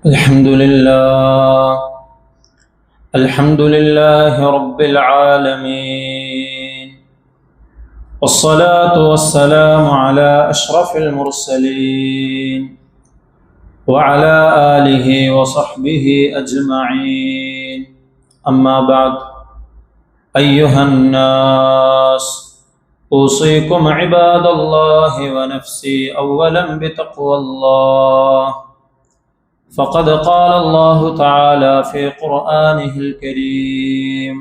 الحمد لله الحمد لله رب العالمين، والصلاة والسلام على أشرف المرسلين وعلى آله وصحبه أجمعين. أما بعد، أيها الناس، أوصيكم عباد الله ونفسي أولا بتقوى الله، فقد قال الله تعالى في قرآنه الكريم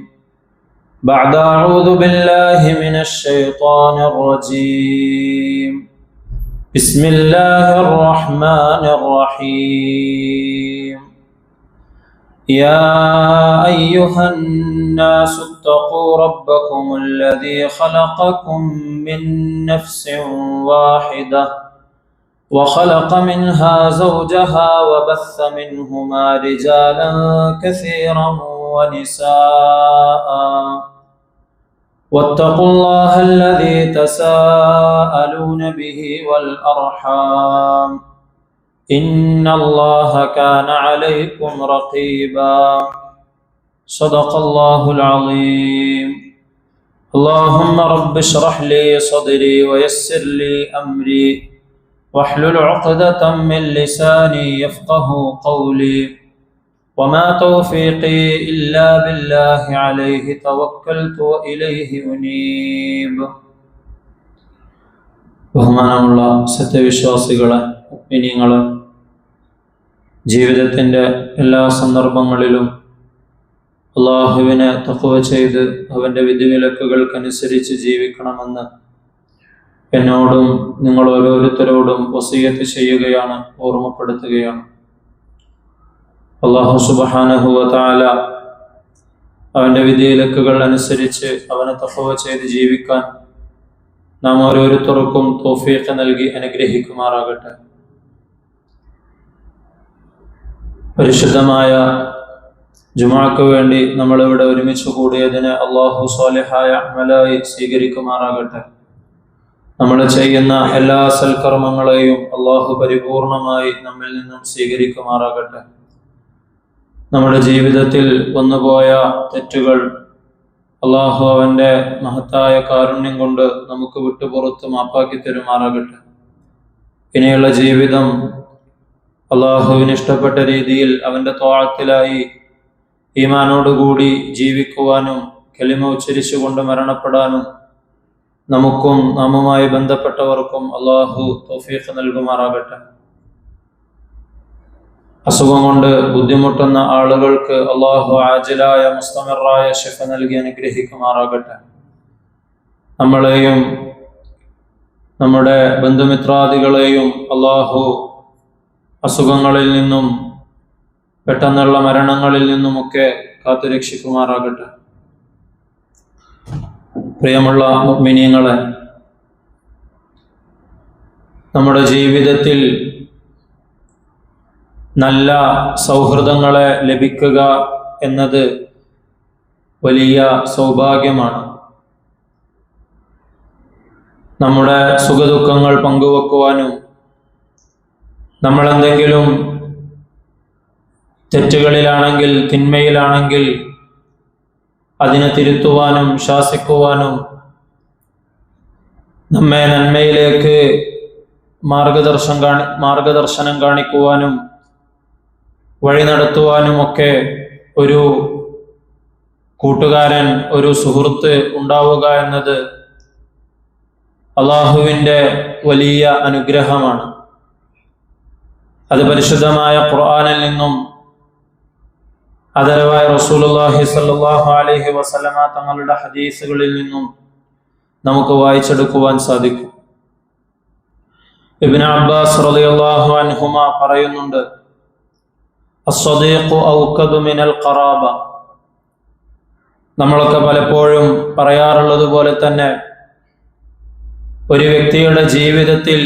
بعد أعوذ بالله من الشيطان الرجيم، بسم الله الرحمن الرحيم. يا أيها الناس اتقوا ربكم الذي خلقكم من نفس واحدة وخلق منها زوجها وبث منهما رجالا كثيرا ونساء، واتقوا الله الذي تساءلون به والأرحام، إن الله كان عليكم رقيبا. صدق الله العظيم. اللهم رب اشرح لي صدري ويسر لي أمري واحلل عقدة من لساني يفقه قولي، وما توفيقي إلا بالله عليه توكلت وإليه أنيب. ബഹുമാനമുള്ള സത്യവിശ്വാസികളെ, മുഅ്മിനീങ്ങളെ, ജീവിതത്തിൻ്റെ എല്ലാ സന്ദർഭങ്ങളിലും അള്ളാഹുവിനെ തഖ്വ ചെയ്ത് അവൻ്റെ വിധിവിലക്കുകൾക്കനുസരിച്ച് ജീവിക്കണമെന്ന് എന്നോടും നിങ്ങൾ ഓരോരുത്തരോടും വസിയത്ത് ചെയ്യുകയാണ്, ഓർമ്മപ്പെടുത്തുകയാണ്. അല്ലാഹു സുബ്ഹാനഹു വ തആല അവൻ്റെ വിധിവിലക്കുകൾ അനുസരിച്ച് അവനെ തഖ്വ ചെയ്ത് ജീവിക്കാൻ നാം ഓരോരുത്തർക്കും തൗഫീഖ് നൽകി അനുഗ്രഹിക്കുമാറാകട്ടെ. പരിശുദ്ധമായ ജുമുഅക്ക് വേണ്ടി നമ്മളിവിടെ ഒരുമിച്ച് കൂടിയതിനെ അല്ലാഹു സ്വാലിഹായ അമലായി സ്വീകരിക്കുമാറാകട്ടെ. നമ്മൾ ചെയ്യുന്ന എല്ലാ സൽക്കർമ്മങ്ങളെയും അള്ളാഹു പരിപൂർണമായി നമ്മിൽ നിന്നും സ്വീകരിക്കുമാറാകട്ടെ. നമ്മുടെ ജീവിതത്തിൽ വന്നുപോയ തെറ്റുകൾ അള്ളാഹു അവൻ്റെ മഹത്തായ കാരുണ്യം കൊണ്ട് നമുക്ക് വിട്ടുപുറത്ത് മാപ്പാക്കി തരുമാറാകട്ടെ. ഇനിയുള്ള ജീവിതം അള്ളാഹുവിന് ഇഷ്ടപ്പെട്ട രീതിയിൽ അവൻ്റെ ത്വാഅത്തിലായി ഈമാനോടുകൂടി ജീവിക്കുവാനും കലിമ ഉച്ചരിച്ചുകൊണ്ട് മരണപ്പെടാനും നമുക്കും നാമുമായി ബന്ധപ്പെട്ടവർക്കും അള്ളാഹു തൗഫീഖ് നൽകുമാറാകട്ടെ. അസുഖം കൊണ്ട് ബുദ്ധിമുട്ടുന്ന ആളുകൾക്ക് അള്ളാഹു ആജിലായ മുസ്തമിറായ ശിഫ നൽകി അനുഗ്രഹിക്കുമാറാകട്ടെ. നമ്മളെയും നമ്മുടെ ബന്ധുമിത്രാദികളെയും അള്ളാഹു അസുഖങ്ങളിൽ നിന്നും പെട്ടെന്നുള്ള മരണങ്ങളിൽ നിന്നുമൊക്കെ കാത്തുരക്ഷിക്കുമാറാകട്ടെ. പ്രിയമുള്ള മുഅ്മിനീങ്ങളെ, നമ്മുടെ ജീവിതത്തിൽ നല്ല സൗഹൃദങ്ങളെ ലഭിക്കുക എന്നത് വലിയ സൗഭാഗ്യമാണ്. നമ്മുടെ സുഖദുഃഖങ്ങൾ പങ്കുവെക്കുവാനും നമ്മളെന്തെങ്കിലും തെറ്റുകളിലാണെങ്കിൽ, തിന്മയിലാണെങ്കിൽ അതിനെ തിരുത്തുവാനും ശാസിക്കുവാനും നമ്മെ നന്മയിലേക്ക് മാർഗദർശനം കാണിക്കുവാനും വഴി നടത്തുവാനും ഒക്കെ ഒരു കൂട്ടുകാരൻ, ഒരു സുഹൃത്ത് ഉണ്ടാവുക എന്നത് അള്ളാഹുവിൻ്റെ വലിയ അനുഗ്രഹമാണ്. അത് പരിശുദ്ധമായ ഖുർആനിൽ നിന്നും ആദരവായ റസൂലുള്ളാഹി സ്വല്ലല്ലാഹു അലൈഹി വസല്ലമ തങ്ങളുടെ ഹദീസുകളിൽ നിന്നും നമുക്ക് വായിച്ചെടുക്കുവാൻ സാധിക്കും. ഇബ്നു അബ്ബാസ് റളിയല്ലാഹു അൻഹുമ പറയുന്നുണ്ട്, അസ്സദീഖു ഔഖദു മിനൽ ഖറാബ. നമ്മളൊക്കെ പലപ്പോഴും പറയാറുള്ളത് പോലെ തന്നെ ഒരു വ്യക്തിയുടെ ജീവിതത്തിൽ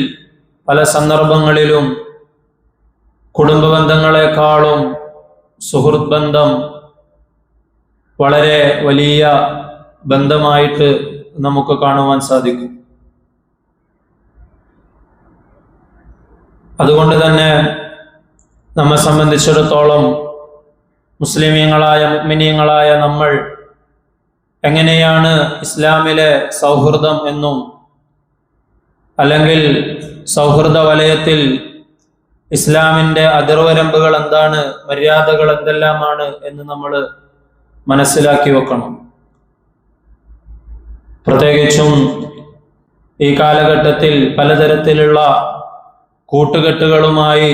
പല സന്ദർഭങ്ങളിലും കുടുംബ ബന്ധങ്ങളെക്കാളും സുഹൃത്ത് ബന്ധം വളരെ വലിയ ബന്ധമായിട്ട് നമുക്ക് കാണുവാൻ സാധിക്കും. അതുകൊണ്ട് തന്നെ നമ്മെ സംബന്ധിച്ചിടത്തോളം മുസ്ലിമീങ്ങളായ മുഅ്മിനീങ്ങളായ നമ്മൾ എങ്ങനെയാണ് ഇസ്ലാമിലെ സൗഹൃദം എന്നും അല്ലെങ്കിൽ സൗഹൃദ വലയത്തിൽ ഇസ്ലാമിൻ്റെ അതിർവരമ്പുകൾ എന്താണ്, മര്യാദകൾ എന്തെല്ലാമാണ് എന്ന് നമ്മൾ മനസ്സിലാക്കി വെക്കണം. പ്രത്യേകിച്ചും ഈ കാലഘട്ടത്തിൽ പലതരത്തിലുള്ള കൂട്ടുകെട്ടുകളുമായി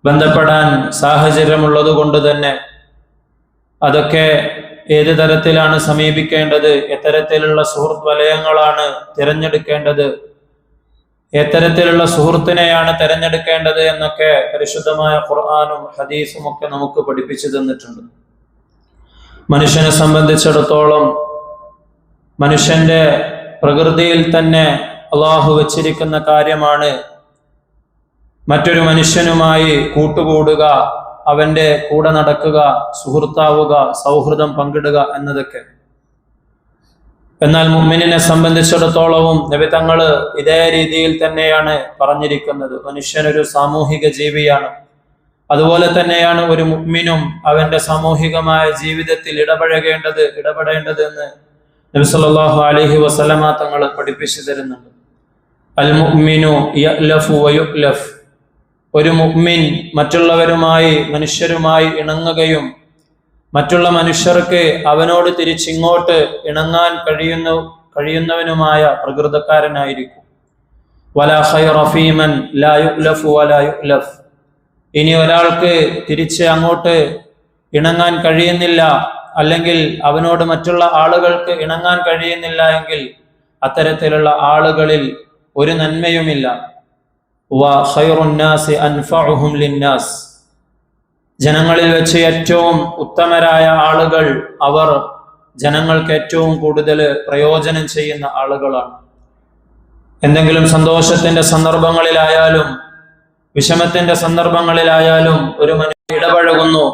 ബന്ധപ്പെടാൻ സാഹചര്യമുള്ളത് കൊണ്ട് തന്നെ അതൊക്കെ ഏത് തരത്തിലാണ് സമീപിക്കേണ്ടത്, എത്തരത്തിലുള്ള സുഹൃത്ത് വലയങ്ങളാണ് തിരഞ്ഞെടുക്കേണ്ടത്, എത്തരത്തിലുള്ള സുഹൃത്തിനെയാണ് തിരഞ്ഞെടുക്കേണ്ടത് എന്നൊക്കെ പരിശുദ്ധമായ ഖുർആനും ഹദീസും ഒക്കെ നമുക്ക് പഠിപ്പിച്ചു തന്നിട്ടുണ്ട്. മനുഷ്യനെ സംബന്ധിച്ചിടത്തോളം മനുഷ്യന്റെ പ്രകൃതിയിൽ തന്നെ അള്ളാഹു വച്ചിരിക്കുന്ന കാര്യമാണ് മറ്റൊരു മനുഷ്യനുമായി കൂട്ടുകൂടുക, അവന്റെ കൂടെ നടക്കുക, സുഹൃത്താവുക, സൗഹൃദം പങ്കിടുക എന്നതൊക്കെ. എന്നാൽ മുഅ്മിനിനെ സംബന്ധിച്ചിടത്തോളവും നബി തങ്ങള് ഇതേ രീതിയിൽ തന്നെയാണ് പറഞ്ഞിരിക്കുന്നത്. മനുഷ്യനൊരു സാമൂഹിക ജീവിയാണ്. അതുപോലെ തന്നെയാണ് ഒരു മുഅ്മിനും അവന്റെ സാമൂഹികമായ ജീവിതത്തിൽ ഇടപെടേണ്ടത് എന്ന് നബി സല്ലല്ലാഹു അലൈഹി വസല്ലമ തങ്ങൾ പഠിപ്പിച്ചു തരുന്നുണ്ട്. അൽ മുഅ്മിനു യഅലഫു വയുഅലഫ്. ഒരു മുഅ്മിൻ മനുഷ്യരുമായി ഇണങ്ങുകയും മറ്റുള്ള മനുഷ്യർക്ക് അവനോട് തിരിച്ചിങ്ങോട്ട് ഇണങ്ങാൻ കഴിയുന്നവനുമായ പ്രകൃതക്കാരനായിരിക്കും. വലാ ഖൈറ ഫീമൻ ലാ യുഅലഫു വലാ യുഅലഫ്. ഇനി ഒരാൾക്ക് തിരിച്ച് അങ്ങോട്ട് ഇണങ്ങാൻ കഴിയുന്നില്ല, അല്ലെങ്കിൽ അവനോട് മറ്റുള്ള ആളുകൾക്ക് ഇണങ്ങാൻ കഴിയുന്നില്ല എങ്കിൽ അത്തരത്തിലുള്ള ആളുകളിൽ ഒരു നന്മയുമില്ല. ജനങ്ങളിൽ വെച്ച് ഏറ്റവും ഉത്തമരായ ആളുകൾ അവർ ജനങ്ങൾക്ക് ഏറ്റവും കൂടുതൽ പ്രയോജനം ചെയ്യുന്ന ആളുകളാണ്. എന്തെങ്കിലും സന്തോഷത്തിന്റെ സന്ദർഭങ്ങളിലായാലും വിഷമത്തിന്റെ സന്ദർഭങ്ങളിലായാലും ഒരു മനുഷ്യൻ ഇടപഴകുന്നു,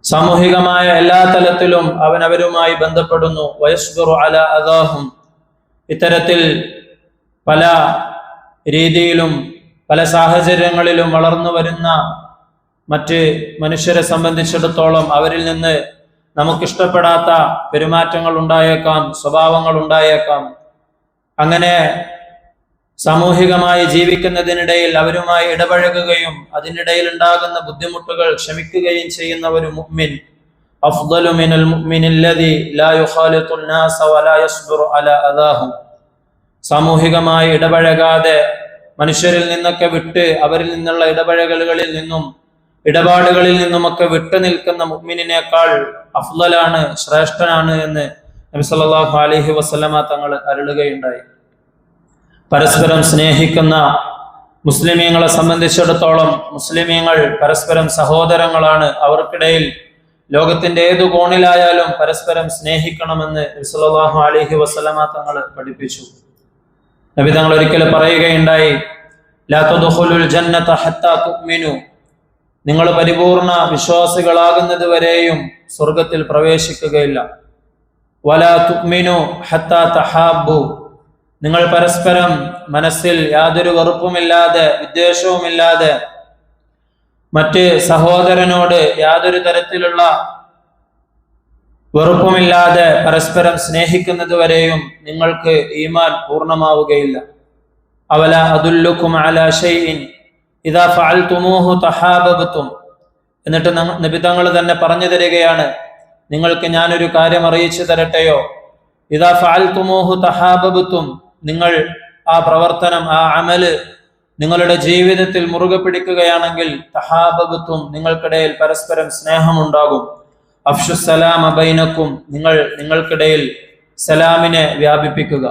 സാമൂഹികമായ എല്ലാ തലത്തിലും അവൻ അവരുമായി ബന്ധപ്പെടുന്നു. വയസ്ബിറു അലാ അദാഹും. ഇത്തരത്തിൽ പല രീതിയിലും പല സാഹചര്യങ്ങളിലും വളർന്നു വരുന്ന മറ്റ് മനുഷ്യരെ സംബന്ധിച്ചിടത്തോളം അവരിൽ നിന്ന് നമുക്കിഷ്ടപ്പെടാത്ത പെരുമാറ്റങ്ങൾ ഉണ്ടായേക്കാം, സ്വഭാവങ്ങൾ ഉണ്ടായേക്കാം. അങ്ങനെ സാമൂഹികമായി ജീവിക്കുന്നതിനിടയിൽ അവരുമായി ഇടപഴകുകയും അതിനിടയിൽ ഉണ്ടാകുന്ന ബുദ്ധിമുട്ടുകൾ ക്ഷമിക്കുകയും ചെയ്യുന്ന ഒരു മുഅ്മിൻ അഫ്ദലു മിനൽ മുഅ്മിനില്ലദി ലാ യുഖാലിത്തുൻ നാസ വലാ യസ്ബിറു അലാ അദാഹും. സാമൂഹികമായി ഇടപഴകാതെ മനുഷ്യരിൽ നിന്നൊക്കെ വിട്ട് അവരിൽ നിന്നുള്ള ഇടപഴകലുകളിൽ നിന്നും ഇടപാടുകളിൽ നിന്നുമൊക്കെ വിട്ടു നിൽക്കുന്ന മുഅ്മിനിനേക്കാൾ അഫ്ദലാണ്, ശ്രേഷ്ഠനാണ് എന്ന് നബി സല്ലല്ലാഹു അലൈഹി വസല്ലമ തങ്ങൾ അരുളുകയുണ്ടായി. പരസ്പരം സ്നേഹിക്കുന്ന മുസ്ലിമീങ്ങളെ സംബന്ധിച്ചിടത്തോളം മുസ്ലിമീങ്ങൾ പരസ്പരം സഹോദരങ്ങളാണ്. അവർക്കിടയിൽ ലോകത്തിന്റെ ഏതു കോണിലായാലും പരസ്പരം സ്നേഹിക്കണമെന്ന് നബി സല്ലല്ലാഹു അലൈഹി വസല്ലമ തങ്ങൾ പഠിപ്പിച്ചു. നബി തങ്ങൾ ഒരിക്കൽ പറയുകയുണ്ടായി, ലാ തദ്ഖുലുൽ ജന്നത ഹത്താ തുഅ്മിനു. നിങ്ങൾ പരിപൂർണ വിശ്വാസികളാകുന്നത് വരെയും സ്വർഗത്തിൽ പ്രവേശിക്കുകയില്ല. വലാ തുഅ്മിനു ഹത്താ തഹാബ്ബു. നിങ്ങൾ പരസ്പരം മനസ്സിൽ യാതൊരു വെറുപ്പുമില്ലാതെ വിദ്വേഷവുമില്ലാതെ മറ്റ് സഹോദരനോട് യാതൊരു തരത്തിലുള്ള വെറുപ്പുമില്ലാതെ പരസ്പരം സ്നേഹിക്കുന്നത് വരെയും നിങ്ങൾക്ക് ഈമാൻ പൂർണ്ണമാവുകയില്ല. അവല അദുല്ലുക്കും അലാ ഷൈഇൻ ഇദാ ഫഅൽതുമൂഹു തഹാബബതും. എന്നിട്ട് നബി തങ്ങൾ തന്നെ പറഞ്ഞു തരികയാണ്, നിങ്ങൾക്ക് ഞാനൊരു കാര്യം അറിയിച്ചു തരട്ടെയോ? ഇദാ ഫഅൽതുമൂഹു തഹാബബതും. നിങ്ങൾ ആ പ്രവർത്തനം, ആ അമല് നിങ്ങളുടെ ജീവിതത്തിൽ മുറുകെ പിടിക്കുകയാണെങ്കിൽ തഹാബബതും, നിങ്ങൾക്കിടയിൽ പരസ്പരം സ്നേഹമുണ്ടാകും. അഫ്ഷുസ്സലാമ ബൈനക്കും. നിങ്ങൾക്കിടയിൽ സലാമിനെ വ്യാപിപ്പിക്കുക.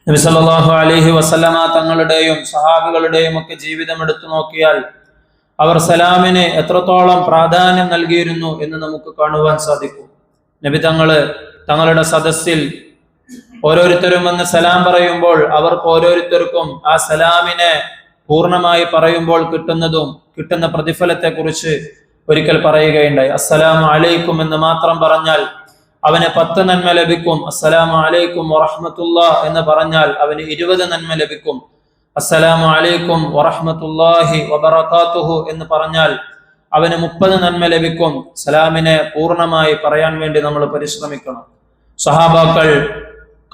നബി സല്ലല്ലാഹു അലൈഹി വസല്ലമ തങ്ങളുടെയും സഹാബികളുടെയും ഒക്കെ ജീവിതം എടുത്തു നോക്കിയാൽ അവർ സലാമിന് എത്രത്തോളം പ്രാധാന്യം നൽകിയിരുന്നു എന്ന് നമുക്ക് കാണുവാൻ സാധിക്കും. നബി തങ്ങളുടെ സദസ്സിൽ ഓരോരുത്തരും വന്ന് സലാം പറയുമ്പോൾ അവർക്ക് ഓരോരുത്തർക്കും ആ സലാമിനെ പൂർണ്ണമായി പറയുമ്പോൾ കിട്ടുന്ന പ്രതിഫലത്തെ കുറിച്ച് ഒരിക്കൽ പറയുകയുണ്ടായി. അസ്സലാമു അലൈക്കും എന്ന് മാത്രം പറഞ്ഞാൽ അവന് 10 നന്മ ലഭിക്കും. അസ്സലാമു അലൈക്കും വറഹ്മത്തുള്ളാഹ് എന്ന് പറഞ്ഞാൽ അവന് 20 നന്മ ലഭിക്കും. അസ്സലാമു അലൈക്കും വറഹ്മത്തുള്ളാഹി വബറകാതുഹു എന്ന് പറഞ്ഞാൽ അവന് 30 നന്മ ലഭിക്കും. സലാമിനെ പൂർണ്ണമായി പറയാൻ വേണ്ടി നമ്മൾ പരിശ്രമിക്കണം. സ്വഹാബാക്കൾ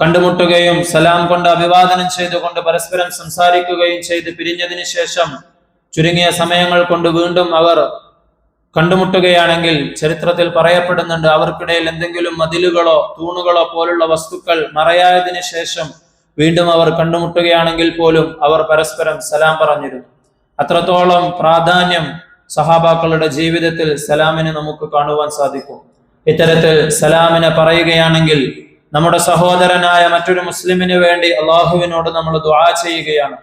കണ്ടുമുട്ടുകയും സലാം കൊണ്ട് അഭിവാദനം ചെയ്തുകൊണ്ട് പരസ്പരം സംസാരിക്കുകയും ചെയ്ത് പിരിഞ്ഞതിന് ശേഷം ചുരുങ്ങിയ സമയങ്ങൾ കൊണ്ട് വീണ്ടും അവർ കണ്ടുമുട്ടുകയാണെങ്കിൽ ചരിത്രത്തിൽ പറയപ്പെടുന്നുണ്ട്, അവർക്കിടയിൽ എന്തെങ്കിലും മതിലുകളോ തൂണുകളോ പോലുള്ള വസ്തുക്കൾ മറയായതിനു ശേഷം വീണ്ടും അവർ കണ്ടുമുട്ടുകയാണെങ്കിൽ പോലും അവർ പരസ്പരം സലാം പറഞ്ഞിരുന്നു. അത്രത്തോളം പ്രാധാന്യം സഹാബാക്കളുടെ ജീവിതത്തിൽ സലാമിന് നമുക്ക് കാണുവാൻ സാധിക്കും. ഇത്തരത്തിൽ സലാമിനെ പറയുകയാണെങ്കിൽ നമ്മുടെ സഹോദരനായ മറ്റൊരു മുസ്ലിമിന് വേണ്ടി അള്ളാഹുവിനോട് നമ്മൾ ദുആ ചെയ്യുകയാണ്.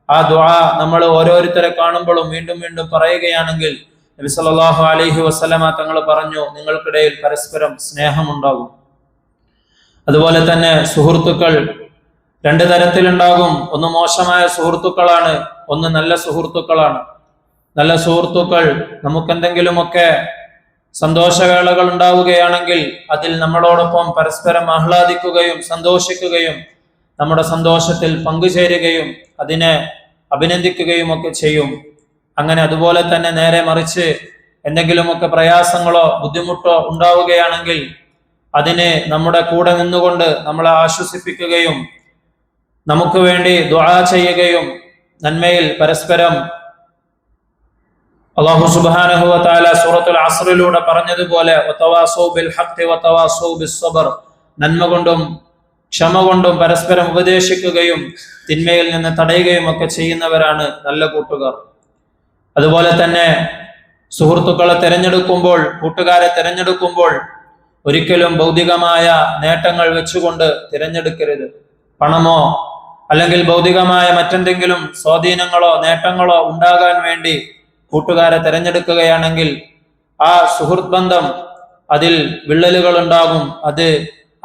ആ ദുആ നമ്മൾ ഓരോരുത്തരെ കാണുമ്പോഴും വീണ്ടും വീണ്ടും പറയുകയാണെങ്കിൽ നബി സല്ലല്ലാഹു അലൈഹി വസല്ലമ തങ്ങൾ പറഞ്ഞു, നിങ്ങൾക്കിടയിൽ പരസ്പരം സ്നേഹമുണ്ടാകും. അതുപോലെ തന്നെ സുഹൃത്തുക്കൾ 2 തരത്തിലുണ്ടാകും. ഒന്ന് മോശമായ സുഹൃത്തുക്കളാണ്, ഒന്ന് നല്ല സുഹൃത്തുക്കളാണ്. നല്ല സുഹൃത്തുക്കൾ നമുക്കെന്തെങ്കിലുമൊക്കെ സന്തോഷവേളകൾ ഉണ്ടാവുകയാണെങ്കിൽ അതിൽ നമ്മളോടൊപ്പം പരസ്പരം ആഹ്ലാദിക്കുകയും സന്തോഷിക്കുകയും നമ്മുടെ സന്തോഷത്തിൽ പങ്കുചേരുകയും അതിനെ അഭിനന്ദിക്കുകയും ഒക്കെ ചെയ്യും. അങ്ങനെ അതുപോലെ തന്നെ നേരെ മറിച്ച് എന്തെങ്കിലുമൊക്കെ പ്രയാസങ്ങളോ ബുദ്ധിമുട്ടോ ഉണ്ടാവുകയാണെങ്കിൽ അതിനെ നമ്മുടെ കൂടെ നിന്നുകൊണ്ട് നമ്മളെ ആശ്വസിപ്പിക്കുകയും നമുക്ക് വേണ്ടി ദുആ ചെയ്യുകയും നന്മയിൽ പരസ്പരം അല്ലാഹു സുബ്ഹാനഹു വ തആല സൂറത്തുൽ അസ്റിലൂടെ പറഞ്ഞതുപോലെ വതവാസൗ ബിൽ ഹഖ് വതവാസൗ ബിസ് സബ്ർ, നന്മ കൊണ്ടും ക്ഷമ കൊണ്ടും പരസ്പരം ഉപദേശിക്കുകയും തിന്മയിൽ നിന്ന് തടയുകയും ഒക്കെ ചെയ്യുന്നവരാണ് നല്ല കൂട്ടുകാർ. അതുപോലെ തന്നെ സുഹൃത്തുക്കളെ തിരഞ്ഞെടുക്കുമ്പോൾ, കൂട്ടുകാരെ തിരഞ്ഞെടുക്കുമ്പോൾ ഒരിക്കലും ഭൗതികമായ നേട്ടങ്ങൾ വെച്ചുകൊണ്ട് തിരഞ്ഞെടുക്കരുത്. പണമോ അല്ലെങ്കിൽ ഭൗതികമായ മറ്റെന്തെങ്കിലും സ്വാധീനങ്ങളോ നേട്ടങ്ങളോ ഉണ്ടാകാൻ വേണ്ടി കൂട്ടുകാരെ തിരഞ്ഞെടുക്കുകയാണെങ്കിൽ ആ സുഹൃത്ത് ബന്ധം അതിൽ വിള്ളലുകൾ ഉണ്ടാകും. അത്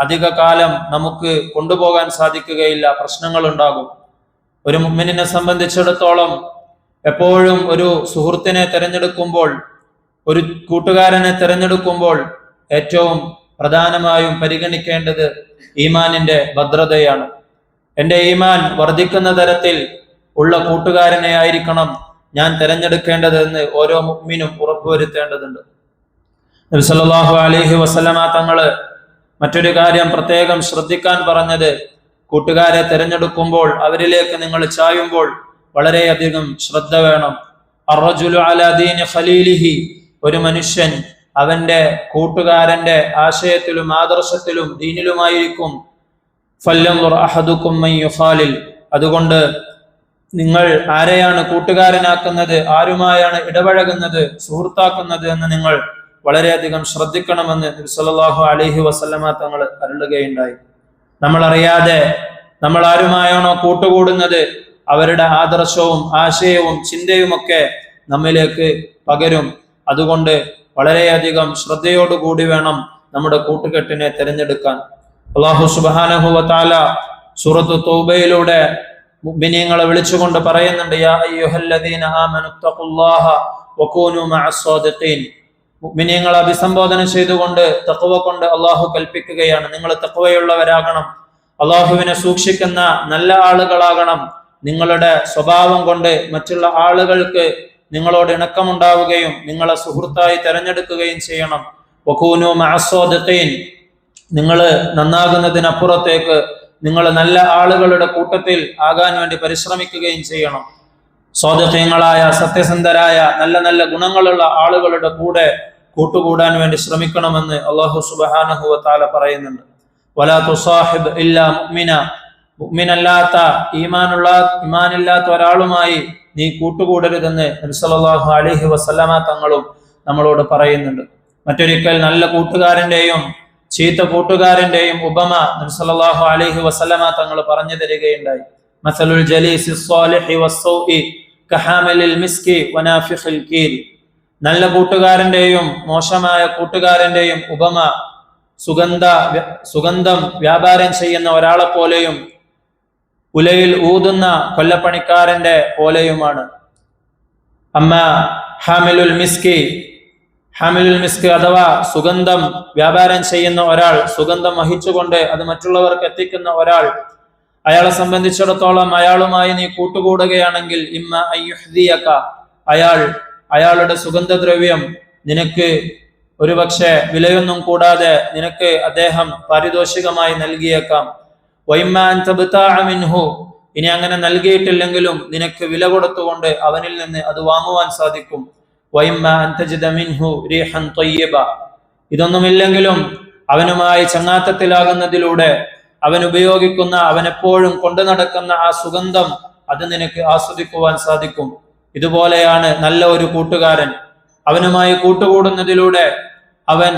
അധിക കാലം നമുക്ക് കൊണ്ടുപോകാൻ സാധിക്കുകയില്ല, പ്രശ്നങ്ങൾ ഉണ്ടാകും. ഒരു മുഅ്മിനിനെ സംബന്ധിച്ചിടത്തോളം എപ്പോഴും ഒരു സുഹൃത്തിനെ തിരഞ്ഞെടുക്കുമ്പോൾ, ഒരു കൂട്ടുകാരനെ തിരഞ്ഞെടുക്കുമ്പോൾ ഏറ്റവും പ്രധാനമായും പരിഗണിക്കേണ്ടത് ഈമാനിന്റെ ഭദ്രതയാണ്. എൻ്റെ ഈമാൻ വർദ്ധിക്കുന്ന തരത്തിൽ ഉള്ള കൂട്ടുകാരനെ ആയിരിക്കണം ഞാൻ തിരഞ്ഞെടുക്കേണ്ടതെന്ന് ഓരോ മുഅ്മിനും ഉറപ്പുവരുത്തേണ്ടതുണ്ട്. നബി സല്ലല്ലാഹു അലൈഹി വസല്ലമ തങ്ങള് മറ്റൊരു കാര്യം പ്രത്യേകം ശ്രദ്ധിക്കാൻ പറഞ്ഞത്, കൂട്ടുകാരെ തിരഞ്ഞെടുക്കുമ്പോൾ അവരിലേക്ക് നിങ്ങൾ ചായുമ്പോൾ വളരെയധികം ശ്രദ്ധ വേണം. അർറജുലു അലാ ദീനി ഖലീലിഹി, ഒരു മനുഷ്യൻ അവന്റെ കൂട്ടുകാരന്റെ ആശയത്തിലും ആദർശത്തിലും ദീനിലുമായിരിക്കും. ഫല്യൻദുർ അഹദുക്കും മൻ യുഖാലിൽ, അതുകൊണ്ട് നിങ്ങൾ ആരെയാണ് കൂട്ടുകാരനാക്കുന്നത്, ആരുമായാണ് ഇടപഴകുന്നത്, സുഹൃത്താക്കുന്നത് എന്ന് നിങ്ങൾ വളരെയധികം ശ്രദ്ധിക്കണമെന്ന് നബി സല്ലല്ലാഹു അലൈഹി വസല്ലമ തങ്ങൾ അരുളുകയുണ്ടായി. നമ്മൾ അറിയാതെ നമ്മൾ ആരുമായാണോ കൂട്ടുകൂടുന്നത് അവരുടെ ആദർശവും ആശയവും ചിന്തയുമൊക്കെ നമ്മിലേക്ക് പകരും. അതുകൊണ്ട് വളരെയധികം ശ്രദ്ധയോടുകൂടി വേണം നമ്മുടെ കൂട്ടുകെട്ടിനെ തിരഞ്ഞെടുക്കാൻ. അല്ലാഹു സുബ്ഹാനഹു വ തആല സൂറത്തു തൗബയിലൂടെ മുഅ്മിനീങ്ങളെ വിളിച്ചുകൊണ്ട് പറയുന്നുണ്ട്, യാ അയ്യുഹല്ലദീന ആമനു തഖുല്ലാഹ വകൂനു മഅസ് സ്വാദിഖീൻ. മുഅ്മിനീങ്ങളെ അഭിസംബോധന ചെയ്തുകൊണ്ട് തഖ്വ കൊണ്ട് അല്ലാഹു കൽപ്പിക്കുകയാണ്, നിങ്ങൾ തഖ്വയുള്ളവരാകണം, അല്ലാഹുവിനെ സൂക്ഷിക്കുന്ന നല്ല ആളുകളാകണം. നിങ്ങളുടെ സ്വഭാവം കൊണ്ട് മറ്റുള്ള ആളുകൾക്ക് നിങ്ങളോട് ഇണക്കമുണ്ടാവുകയും നിങ്ങളെ സുഹൃത്തായി തിരഞ്ഞെടുക്കുകയും ചെയ്യണം. വകൂനു മഅസ് സ്വാദിഖീൻ, നിങ്ങൾ നന്നാകുന്നതിനപ്പുറത്തേക്ക് നിങ്ങൾ നല്ല ആളുകളുടെ കൂട്ടത്തിൽ ആകാൻ വേണ്ടി പരിശ്രമിക്കുകയും ചെയ്യണം. സ്വാദിഖീങ്ങളായ സത്യസന്ധരായ നല്ല നല്ല ഗുണങ്ങളുള്ള ആളുകളുടെ കൂടെ കൂട്ടുകൂടാൻ വേണ്ടി ശ്രമിക്കണമെന്ന് അല്ലാഹു സുബ്ഹാനഹു വ തആല പറയുന്നുണ്ട്. വലാ തുസാഹിബ് ഇല്ലാ മുഅ്മിന, മുഅ്മിനല്ലാത്ത ഈമാനില്ലാത്ത ഒരാളുമായി നീ കൂട്ടുകൂടരുതെന്ന് നബി സല്ലല്ലാഹു അലൈഹി വസല്ലമ തങ്ങളും നമ്മളോട് പറയുന്നുണ്ട്. മറ്റൊരിക്കൽ നല്ല കൂട്ടുകാരന്റെയും ചീത്ത കൂട്ടുകാരന്റെയും ഉപമ നബി സല്ലല്ലാഹു അലൈഹി വസല്ലമ തങ്ങൾ പറഞ്ഞു തരികയുണ്ടായി. മസലുൽ ജലീസി സ്വാലിഹി വസ്സൗഇ കഹാമിലിൽ മിസ്കി വനാഫിഖിൽ കീൽ, നല്ല കൂട്ടുകാരന്റെയും മോശമായ കൂട്ടുകാരന്റെയും ഉപമ സുഗന്ധം വ്യാപാരം ചെയ്യുന്ന ഒരാളെ പോലെയും ഉലയിൽ ഊതുന്ന കൊല്ലപ്പണിക്കാരന്റെ പോലെയുമാണ്. അമ്മ ഹാമിലുൽ മിസ്ക് അഥവാ സുഗന്ധം വ്യാപാരം ചെയ്യുന്ന ഒരാൾ, സുഗന്ധം വഹിച്ചുകൊണ്ട് അത് മറ്റുള്ളവർക്ക് എത്തിക്കുന്ന ഒരാൾ, അയാളെ സംബന്ധിച്ചിടത്തോളം അയാളുമായി നീ കൂട്ടുകൂടുകയാണെങ്കിൽ ഇമ്മ അയ്യുഹ്ദിയക, അയാളുടെ സുഗന്ധദ്രവ്യം നിനക്ക് ഒരുപക്ഷെ വിലയൊന്നും കൂടാതെ നിനക്ക് അദ്ദേഹം പാരിതോഷികമായി നൽകിയേക്കാം. വഇമ്മ അൻ തബ്തഅ മിൻഹു, ഇനി അങ്ങനെ നൽകിയിട്ടില്ലെങ്കിലും നിനക്ക് വില കൊടുത്തുകൊണ്ട് അവനിൽ നിന്ന് അത് വാങ്ങുവാൻ സാധിക്കും. വഇമ്മ അൻ തജിദ മിൻഹു റീഹൻ ത്വയ്യിബ, ഇതൊന്നുമില്ലെങ്കിലും അവനുമായി ചങ്ങാത്തത്തിലാകുന്നതിലൂടെ അവൻ ഉപയോഗിക്കുന്ന, അവൻ എപ്പോഴും കൊണ്ടു നടക്കുന്ന ആ സുഗന്ധം അത് നിനക്ക് ആസ്വദിക്കുവാൻ സാധിക്കും. ഇതുപോലെയാണ് നല്ല ഒരു കൂട്ടുകാരൻ. അവനുമായി കൂട്ടുകൂടുന്നതിലൂടെ അവൻ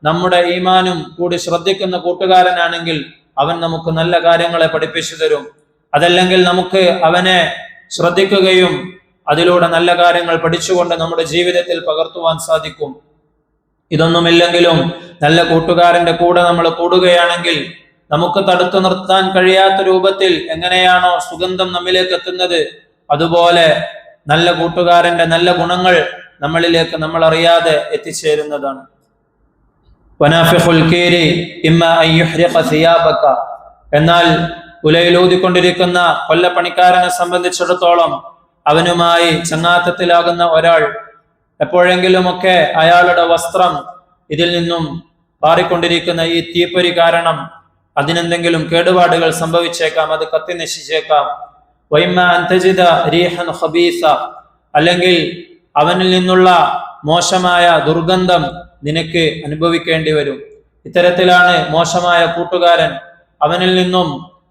നമ്മുടെ ഈമാനും കൂടി ശ്രദ്ധിക്കുന്ന കൂട്ടുകാരനാണെങ്കിൽ അവൻ നമുക്ക് നല്ല കാര്യങ്ങളെ പഠിപ്പിച്ചു തരും. അതല്ലെങ്കിൽ നമുക്ക് അവനെ ശ്രദ്ധിക്കുകയും അതിലൂടെ നല്ല കാര്യങ്ങൾ പഠിച്ചുകൊണ്ട് നമ്മുടെ ജീവിതത്തിൽ പകർത്തുവാൻ സാധിക്കും. ഇതൊന്നുമില്ലെങ്കിലും നല്ല കൂട്ടുകാരന്റെ കൂടെ നമ്മൾ കൂടുകയാണെങ്കിൽ നമുക്ക് തടുത്തു നിർത്താൻ കഴിയാത്ത രൂപത്തിൽ എങ്ങനെയാണോ സുഗന്ധം നമ്മിലേക്ക് എത്തുന്നത്, അതുപോലെ നല്ല കൂട്ടുകാരന്റെ നല്ല ഗുണങ്ങൾ നമ്മളിലേക്ക് നമ്മൾ അറിയാതെ എത്തിച്ചേരുന്നതാണ്. എന്നാൽ ഉലയിലൂതിക്കൊണ്ടിരിക്കുന്ന കൊല്ലപ്പണിക്കാരനെ സംബന്ധിച്ചിടത്തോളം അവനുമായി ചങ്ങാത്തത്തിലാകുന്ന ഒരാൾ എപ്പോഴെങ്കിലുമൊക്കെ അയാളുടെ വസ്ത്രം ഇതിൽ നിന്നും പാറിക്കൊണ്ടിരിക്കുന്ന ഈ തീപ്പൊരി കാരണം അതിനെന്തെങ്കിലും കേടുപാടുകൾ സംഭവിച്ചേക്കാം, അത് കത്തി നശിച്ചേക്കാം. വൈമ അൻതജിദ റീഹൻ ഖബീസ, അല്ലെങ്കിൽ അവനിൽ നിന്നുള്ള മോശമായ ദുർഗന്ധം നിനക്ക് അനുഭവിക്കേണ്ടി വരും. ഇത്തരത്തിലാണ് മോശമായ കൂട്ടുകാരൻ. അവനിൽ നിന്നും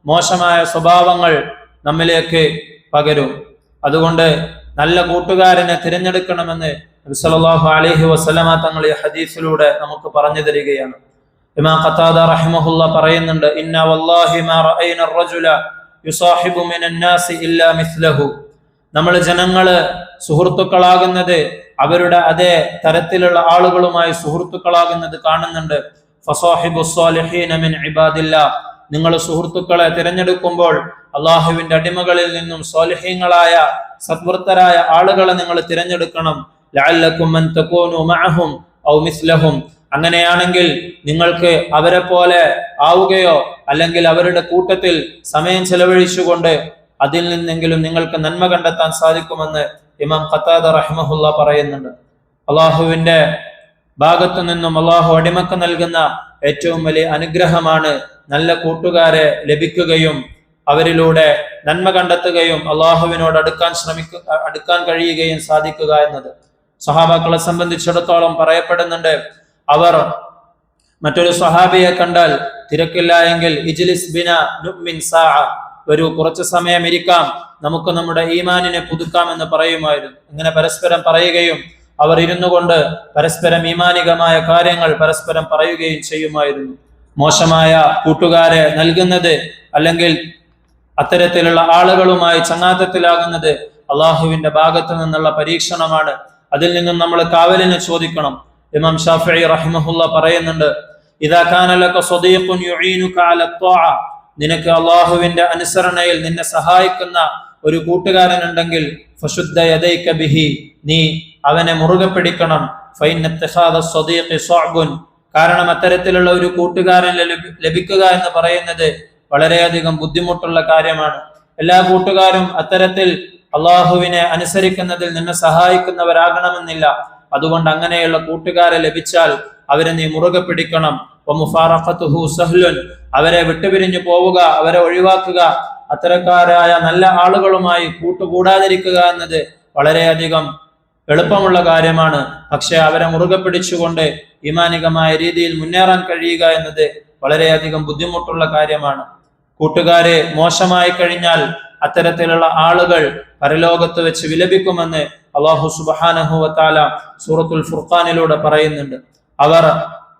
മോശമായ സ്വഭാവങ്ങൾ നമ്മിലേക്ക് പകരും. അതുകൊണ്ട് നല്ല കൂട്ടുകാരനെ തിരഞ്ഞെടുക്കണമെന്ന് നബി സല്ലല്ലാഹു അലൈഹി വസല്ലമ തങ്ങൾ ഈ ഹദീസിലൂടെ നമുക്ക് പറഞ്ഞു തരികയാണ്. ഇമാം ഖതാദ റഹിമഹുല്ലാ പറയുന്നുണ്ട്, ഇന്ന വല്ലാഹി മാ റഅയ്ന അർ-റജുല യുസാഹിബു മിനൻ നാസി ഇല്ലാ മിസ്ലഹു, നമ്മൾ ജനങ്ങള് സുഹൃത്തുക്കളാകുന്നത് അവരുടെ അതേ തരത്തിലുള്ള ആളുകളുമായി സുഹൃത്തുക്കളാകുന്നത് കാണുന്നുണ്ട്. ഫസാഹിബു സ്വാലിഹീന മിൻ ഇബാദില്ലാഹ്, നിങ്ങൾ സുഹൃത്തുക്കളെ തിരഞ്ഞെടുക്കുമ്പോൾ അള്ളാഹുവിന്റെ അടിമകളിൽ നിന്നും സ്വാലിഹീങ്ങളായ സദ്വൃത്തരായ ആളുകളെ നിങ്ങൾ തിരഞ്ഞെടുക്കണം. ലഅല്ലകും അൻ തകൂനു മഅഹും ഔ മിസ്ലഹും, അങ്ങനെയാണെങ്കിൽ നിങ്ങൾക്ക് അവരെ പോലെ ആവുകയോ അല്ലെങ്കിൽ അവരുടെ കൂട്ടത്തിൽ സമയം ചെലവഴിച്ചുകൊണ്ട് അതിൽ നിന്നെങ്കിലും നിങ്ങൾക്ക് നന്മ കണ്ടെത്താൻ സാധിക്കുമെന്ന് ഇമാം ഖതാദ റഹിമഹുല്ലാ പറയുന്നുണ്ട്. അള്ളാഹുവിന്റെ ഭാഗത്തു നിന്നും അള്ളാഹു അടിമക്ക് നൽകുന്ന ഏറ്റവും വലിയ അനുഗ്രഹമാണ് നല്ല കൂട്ടുകാരെ ലഭിക്കുകയും അവരിലൂടെ നന്മ കണ്ടെത്തുകയും അള്ളാഹുവിനോട് അടുക്കാൻ കഴിയുകയും സാധിക്കുക എന്നത്. സഹാബാക്കളെ സംബന്ധിച്ചിടത്തോളം പറയപ്പെടുന്നുണ്ട്, അവർ മറ്റൊരു സ്വഹാബിയെ കണ്ടാൽ തിരക്കില്ല എങ്കിൽ ഇജ്ലിസ് ബിന നുഅ്മിൻ സാഅ, ഒരു കുറച്ചു സമയം ഇരിക്കാം, നമുക്ക് നമ്മുടെ ഈമാനിനെ പുതുക്കാം എന്ന് പറയുമായിരുന്നു. ഇങ്ങനെ പരസ്പരം പറയുകയും അവർ ഇരുന്നു കൊണ്ട് പരസ്പരം ഈമാനികമായ കാര്യങ്ങൾ പരസ്പരം പറയുകയും ചെയ്യുമായിരുന്നു. മോശമായ കൂട്ടുകാരെ നൽകുന്നത് അല്ലെങ്കിൽ അത്തരത്തിലുള്ള ആളുകളുമായി ചങ്ങാത്തത്തിലാകുന്നത് അള്ളാഹുവിന്റെ ഭാഗത്തു നിന്നുള്ള പരീക്ഷണമാണ്. അതിൽ നിന്നും നമ്മൾ കാവലിനെ ചോദിക്കണം. ഇമാം ഷാഫിഈ റഹിമഹുല്ലാ പറയുന്നുണ്ട്, ഇദാ കാന ലക സ്വദീഖുൻ യുഈനുക അല ത്വാഅ, നിനക്ക് അള്ളാഹുവിന്റെ അനുസരണയിൽ നിന്നെ സഹായിക്കുന്ന ഒരു കൂട്ടുകാരൻ ഉണ്ടെങ്കിൽ ഫശുദ്ദ യദൈക ബിഹി, നീ അവനെ മുറുകെ പിടിക്കണം. ഫഇന്ന ഇത്തിഖാദ സ്വദീഖി സ്വഅബുൻ, കാരണം അത്തരത്തിലുള്ള ഒരു കൂട്ടുകാരൻ ലഭിക്കുക എന്ന് പറയുന്നത് വളരെയധികം ബുദ്ധിമുട്ടുള്ള കാര്യമാണ്. എല്ലാ കൂട്ടുകാരും അത്തരത്തിൽ അള്ളാഹുവിനെ അനുസരിക്കുന്നതിൽ നിന്നെ സഹായിക്കുന്നവരാകണമെന്നില്ല. അതുകൊണ്ട് അങ്ങനെയുള്ള കൂട്ടുകാരെ ലഭിച്ചാൽ അവരെ നീ മുറുകെ പിടിക്കണം. വമുഫാറഖതുഹു സഹ്ലുൻ, അവരെ വിട്ടുപിരിഞ്ഞു പോവുക, അവരെ ഒഴിവാക്കുക, അത്തരക്കാരായ നല്ല ആളുകളുമായി കൂട്ടുകൂടാതിരിക്കുക എന്നത് വളരെയധികം എളുപ്പമുള്ള കാര്യമാണ്. പക്ഷെ അവരെ മുറുകെ പിടിച്ചുകൊണ്ട് ഈമാനികമായ രീതിയിൽ മുന്നേറാൻ കഴിയുക എന്നത് വളരെയധികം ബുദ്ധിമുട്ടുള്ള കാര്യമാണ്. കൂട്ടുകാരെ മോശമായി കഴിഞ്ഞാൽ അത്തരത്തിലുള്ള ആളുകൾ പരലോകത്ത് വെച്ച് വിലപിക്കുമെന്ന് അല്ലാഹു സുബ്ഹാനഹു വ തആല സൂറത്തുൽ ഫുർഖാനിലൂടെ പറയുന്നുണ്ട്. അവർ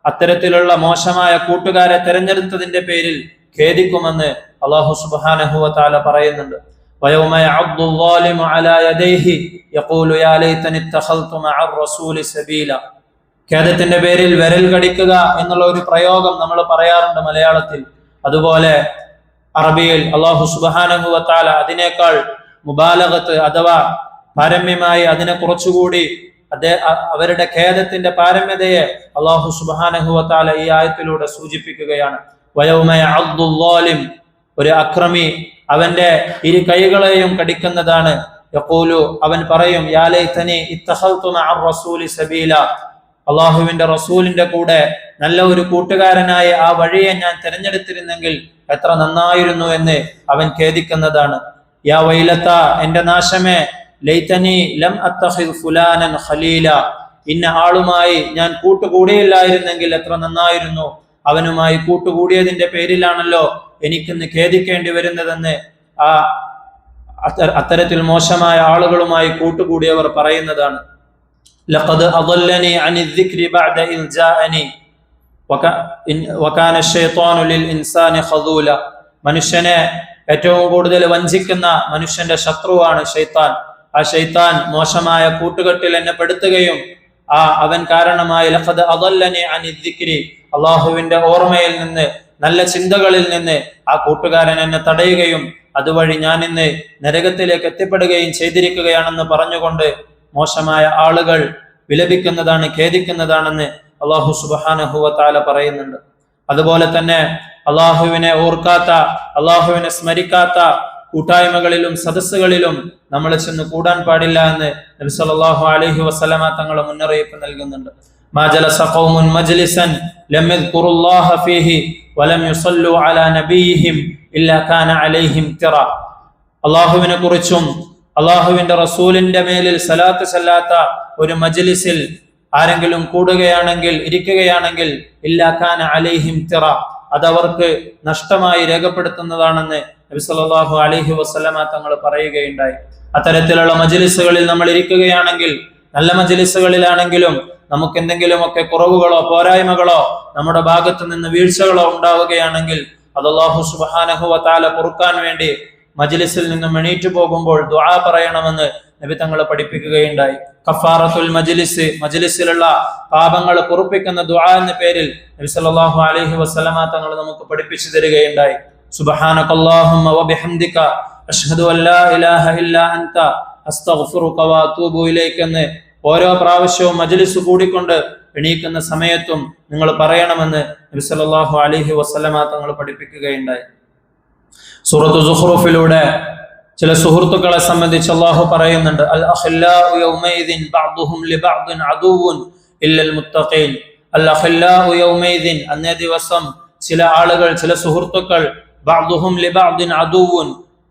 അത്തരത്തിലുള്ള മോശമായ കൂട്ടുകാരെ തിരഞ്ഞെടുത്തതിന്റെ പേരിൽ ഖേദിക്കുമെന്ന് അല്ലാഹു സുബ്ഹാനഹു വ തആല പറയുന്നുണ്ട്. വയൗമ യഅദ്ദു ളാലിമു അലാ യദൈഹി യഖൂലു യാ ലൈതനി ഇത്തഖൽതു മഅർ റസൂലി സബീല. ഖേദത്തിന്റെ പേരിൽ വിരൽ കടിക്കുക എന്നുള്ള ഒരു പ്രയോഗം നമ്മൾ പറയാറുണ്ട് മലയാളത്തിൽ. അതുപോലെ അറബിയിൽ അല്ലാഹു സുബ്ഹാനഹു വ തആല അതിനേക്കാൾ മുബാലഗത്ത് അഥവാ പാരമ്യമായി അതിനെ കുറച്ചുകൂടി അവരുടെ ഖേദത്തിന്റെ പാരമ്യതയെ അല്ലാഹു സുബ്ഹാനഹു വ തആല ഈ ആയത്തിലൂടെ സൂചിപ്പിക്കുകയാണ്. വയൗമ യഅദ്ദു ളാലിം, ഒരു അക്രമി അവന്റെ ഇരു കൈകളെയും കടിക്കുന്നതാണ്. യഖൂലു, അവൻ പറയും, യാ ലൈതനി ഇത്തഖൽതു മഅർ റസൂലി സബീല, അള്ളാഹുവിന്റെ റസൂലിന്റെ കൂടെ നല്ല ഒരു കൂട്ടുകാരനായ ആ വഴിയെ ഞാൻ തിരഞ്ഞെടുത്തിരുന്നെങ്കിൽ എത്ര നന്നായിരുന്നു എന്ന് അവൻ ഖേദിക്കുന്നതാണ്. യാ വൈലത്ത, എന്റെ നാശമേ, ലൈതനി ലം അത്തഖിദ് ഫുലാനൻ ഖലീല, ഇന്ന ആളുമായി ഞാൻ കൂട്ടുകൂടിയില്ലായിരുന്നെങ്കിൽ എത്ര നന്നായിരുന്നു. അവനുമായി കൂട്ടുകൂടിയതിന്റെ പേരിലാണല്ലോ എനിക്കിന്ന് ഖേദിക്കേണ്ടി വരുന്നതെന്ന് അത്തരത്തിൽ മോശമായ ആളുകളുമായി കൂട്ടുകൂടിയവർ പറയുന്നതാണ്. ലഖദ് അദല്ലനി അനി ദിക്രി ബഅദ ഇൽ ജാഅനി വകാന ശൈത്വാനു ലിൽ ഇൻസാനി ഖദൂല. മനുഷ്യനെ ഏറ്റവും കൂടുതൽ വഞ്ചിക്കുന്ന മനുഷ്യന്റെ ശത്രുവാണ് ശൈത്താൻ. ആ ശൈത്താൻ മോശമായ കൂട്ടുകെട്ടിൽ എന്നെ പെടുത്തുകയും അവൻ കാരണമായി ലഖദ് അദല്ലനി അനി ദിക്രി, അള്ളാഹുവിന്റെ ഓർമ്മയിൽ നിന്ന്, നല്ല ചിന്തകളിൽ നിന്ന് ആ കൂട്ടുകാരൻ എന്നെ തടയുകയും അതുവഴി ഞാൻ ഇന്ന് നരകത്തിലേക്ക് എത്തിപ്പെടുകയും ചെയ്തിരിക്കുകയാണെന്ന് പറഞ്ഞുകൊണ്ട് മോശമായ ആളുകൾ വിലപിക്കുന്നതാണ്, ഖേദിക്കുന്നതാണെന്ന് അള്ളാഹു സുബ്ഹാനഹു വ തആല പറയുന്നുണ്ട്. അതുപോലെ തന്നെ അള്ളാഹുവിനെ ഓർക്കാത്ത, അള്ളാഹുവിനെ സ്മരിക്കാത്ത കൂട്ടായ്മകളിലും സദസ്സുകളിലും നമ്മൾ ചെന്ന് കൂടാൻ പാടില്ല എന്ന് നബി സല്ലല്ലാഹു അലൈഹി വസല്ലമ തങ്ങൾ മുന്നറിയിപ്പ് നൽകുന്നുണ്ട്. മാ ജലസ ഖൗമുൻ മജ്ലിസൻ ലം യദ്കുറുല്ലാഹ ഫീഹി വലം യുസല്ലു അലാ നബിയിഹിം ഇല്ലാ കാന അലൈഹിം തിറ. അള്ളാഹുവിനെ കുറിച്ചും അള്ളാഹുവിന്റെ റസൂലിന്റെ മേലിൽ സലാത്ത് ചൊല്ലാത്ത ഒരു മജ്ലിസിൽ ആരെങ്കിലും കൂടുകയാണെങ്കിൽ, ഇരിക്കുകയാണെങ്കിൽ, ഇല്ലാ കാന അലൈഹിം തിറ, അതവർക്ക് നഷ്ടമായി രേഖപ്പെടുത്തുന്നതാണെന്ന് നബി സല്ലല്ലാഹു അലൈഹി വസല്ലമ തങ്ങൾ പറയുകയുണ്ടായി. അത്തരത്തിലുള്ള മജ്ലിസുകളിൽ നമ്മൾ ഇരിക്കുകയാണെങ്കിൽ, നല്ല മജ്ലിസുകളിലാണെങ്കിലും നമുക്ക് എന്തെങ്കിലുമൊക്കെ കുറവുകളോ പോരായ്മകളോ നമ്മുടെ ഭാഗത്ത് നിന്ന് വീഴ്ചകളോ ഉണ്ടാവുകയാണെങ്കിൽ അത് അല്ലാഹു സുബ്ഹാനഹു വ തആല പൊറുക്കാൻ വേണ്ടി മജ്ലിസിൽ നിന്നും എണീറ്റു പോകുമ്പോൾ ദുആ പറയണമെന്ന് നബി തങ്ങൾ പഠിപ്പിക്കുകയുണ്ടായി. കഫാറത്തുൽ മജ്ലിസ്, മജ്ലിസിലുള്ള പാപങ്ങൾ പൊറുപ്പിക്കുന്ന ദുആ എന്ന പേരിൽ നബി സല്ലല്ലാഹു അലൈഹി വസല്ലമ തങ്ങൾ നമുക്ക് പഠിപ്പിച്ചു തരികയുണ്ടായി. സുബ്ഹാനകല്ലാഹുമ്മ വബിഹംദിക അഷ്ഹദു അല്ലാ ഇലാഹ ഇല്ലാ അൻത അസ്തഗ്ഫിറുക വഅതൂബു ഇലൈക എന്ന് ഓരോ പ്രാവശ്യവും മജ്ലിസ് കൂടിക്കൊണ്ട് എണീക്കുന്ന സമയത്തും നിങ്ങൾ പറയണമെന്ന് നബി സല്ലല്ലാഹു അലൈഹി വസല്ലമ തങ്ങൾ പഠിപ്പിക്കുകയുണ്ടായി. സൂറത്തു സുഖ്റൂഫിലൂടെ ചില സുഹൃത്തുക്കളെ സംബന്ധിച്ച് അല്ലാഹു പറയുന്നുണ്ട്, അൽ അഖില്ലാഉ യൗമൈദിൻ ബഅദുഹും ലിബഅദിൻ അദുവ്വുൻ ഇല്ലൽ മുത്തഖീൻ. അൽ അഖില്ലാഉ യൗമൈദിൻ, അന്നേ ദിവസം ചില ആളുകൾ, ചില സുഹൃത്തുക്കൾ, ബഅദുഹും ലിബഅദിൻ അദുവ്വുൻ,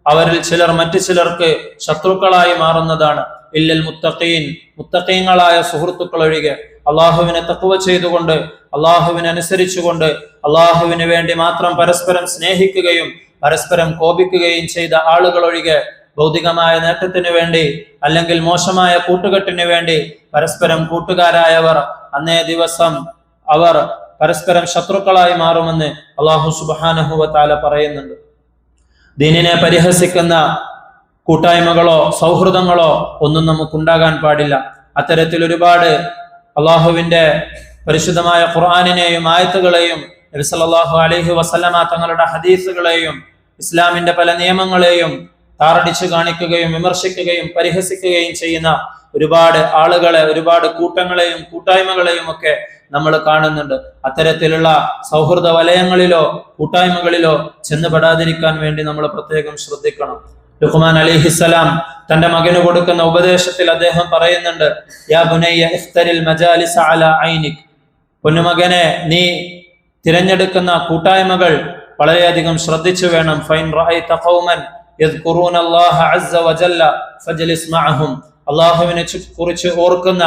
അവരിൽ ചിലർ മറ്റു ചിലർക്ക് ശത്രുക്കളായി മാറുന്നതാണ്. ഇല്ലൽ മുത്തഖീൻ, മുത്തഖീങ്ങളായ സുഹൃത്തുക്കൾ ഒഴികെ, അള്ളാഹുവിനെ തഖ്വ ചെയ്തുകൊണ്ട്, അള്ളാഹുവിനെ അനുസരിച്ചുകൊണ്ട്, അള്ളാഹുവിന് വേണ്ടി മാത്രം പരസ്പരം സ്നേഹിക്കുകയും പരസ്പരം കോപിക്കുകയും ചെയ്ത ആളുകൾ ഒഴികെ ഭൗതികമായ നേട്ടത്തിന് വേണ്ടി അല്ലെങ്കിൽ മോശമായ കൂട്ടുകെട്ടിന് വേണ്ടി പരസ്പരം കൂട്ടുകാരായവർ അന്നേ ദിവസം അവർ പരസ്പരം ശത്രുക്കളായി മാറുമെന്ന് അല്ലാഹു സുബ്ഹാനഹു വ തആല പറയുന്നുണ്ട്. ദീനിനെ പരിഹസിക്കുന്ന കൂട്ടായ്മകളോ സൗഹൃദങ്ങളോ ഒന്നും നമുക്കുണ്ടാകാൻ പാടില്ല. അത്തരത്തിൽ ഒരുപാട് അള്ളാഹുവിന്റെ പരിശുദ്ധമായ ഖുർആനിനെയും ആയത്തുകളെയും നബി സല്ലല്ലാഹു അലൈഹി വസല്ലമ തങ്ങളുടെ ഹദീസുകളെയും ഇസ്ലാമിന്റെ പല നിയമങ്ങളെയും താറടിച്ചു കാണിക്കുകയും വിമർശിക്കുകയും പരിഹസിക്കുകയും ചെയ്യുന്ന ഒരുപാട് ആളുകളെ, ഒരുപാട് കൂട്ടങ്ങളെയും കൂട്ടായ്മകളെയും ഒക്കെ നമ്മൾ കാണുന്നുണ്ട്. അത്തരത്തിലുള്ള സൗഹൃദ വലയങ്ങളിലോ കൂട്ടായ്മകളിലോ ചെന്നുപെടാതിരിക്കാൻ വേണ്ടി നമ്മൾ പ്രത്യേകം ശ്രദ്ധിക്കണം. ലുഖ്മാൻ അലൈഹിസ്സലാം തന്റെ മകന് കൊടുക്കുന്ന ഉപദേശത്തിൽ അദ്ദേഹം പറയുന്നുണ്ട്, യാ ബുനയ്യ ഇഖ്തരിൽ മജാലിസ അലാ ഐനിക്, പൊന്നുമകനെ, നീ തിരഞ്ഞെടുക്കുന്ന കൂട്ടായ്മകൾ വളരെയധികം ശ്രദ്ധിച്ചു വേണം. ഫൈൻ റഅയ്ത ഖൗമൻ യദ്കുറൂന അല്ലാഹ അസ്സ വജല്ല ഫജ്ലിസ് മഅഹും, അല്ലാഹുവിനെ കുറിച്ച് ഓർക്കുന്ന,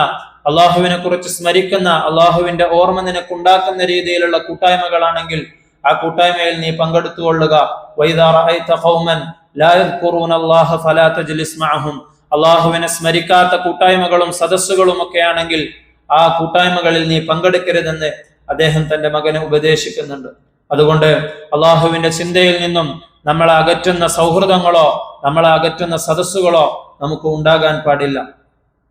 അല്ലാഹുവിനെ കുറിച്ച് സ്മരിക്കുന്ന, അല്ലാഹുവിന്റെ ഓർമ്മ നിനക്കുണ്ടാക്കുന്ന രീതിയിലുള്ള കൂട്ടായ്മകളാണെങ്കിൽ ആ കൂട്ടായ്മയിൽ നീ പങ്കെടുത്തുകൊള്ളുക. വൈദാ റഅയ്ത ഖൗമൻ ലാ യദ്കുറൂന അല്ലാഹ ഫലാ തജ്ലിസ് മഅഹും, അല്ലാഹുവിനെ സ്മരിക്കാത്ത കൂട്ടായ്മകളും സദസ്സുകളും ഒക്കെ ആണെങ്കിൽ ആ കൂട്ടായ്മകളിൽ നീ പങ്കെടുക്കരുതെന്ന് അദ്ദേഹം തന്റെ മകനെ ഉപദേശിക്കുന്നുണ്ട്. അതുകൊണ്ട് അള്ളാഹുവിന്റെ ചിന്തയിൽ നിന്നും നമ്മളെ അകറ്റുന്ന സൗഹൃദങ്ങളോ നമ്മളെ അകറ്റുന്ന സദസ്സുകളോ നമുക്ക് ഉണ്ടാകാൻ പാടില്ല.